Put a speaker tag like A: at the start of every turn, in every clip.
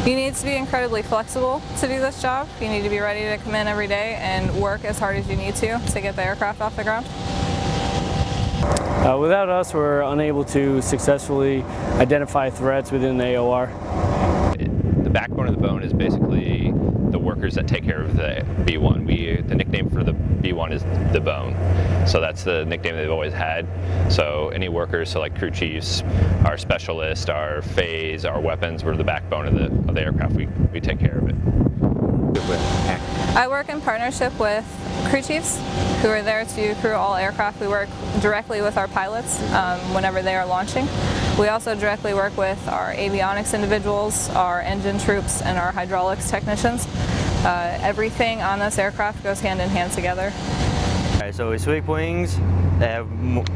A: You need to be incredibly flexible to do this job. You need to be ready to come in every day and work as hard as you need to get the aircraft off the ground.
B: Without us, we're unable to successfully identify threats within the AOR.
C: The backbone of the bone is basically the workers that take care of the B-1. The nickname for the B-1 is the bone. So that's the nickname they've always had. So any workers, so like crew chiefs, our specialists, our phase, our weapons, we're the backbone of the aircraft. We take care of it.
A: I work in partnership with crew chiefs who are there to crew all aircraft. We work directly with our pilots whenever they are launching. We also directly work with our avionics individuals, our engine troops, and our hydraulics technicians. Everything on this aircraft goes hand in hand together.
D: Alright, so we sweep wings. They have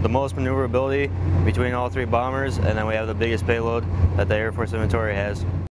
D: the most maneuverability between all three bombers, and then we have the biggest payload that the Air Force inventory has.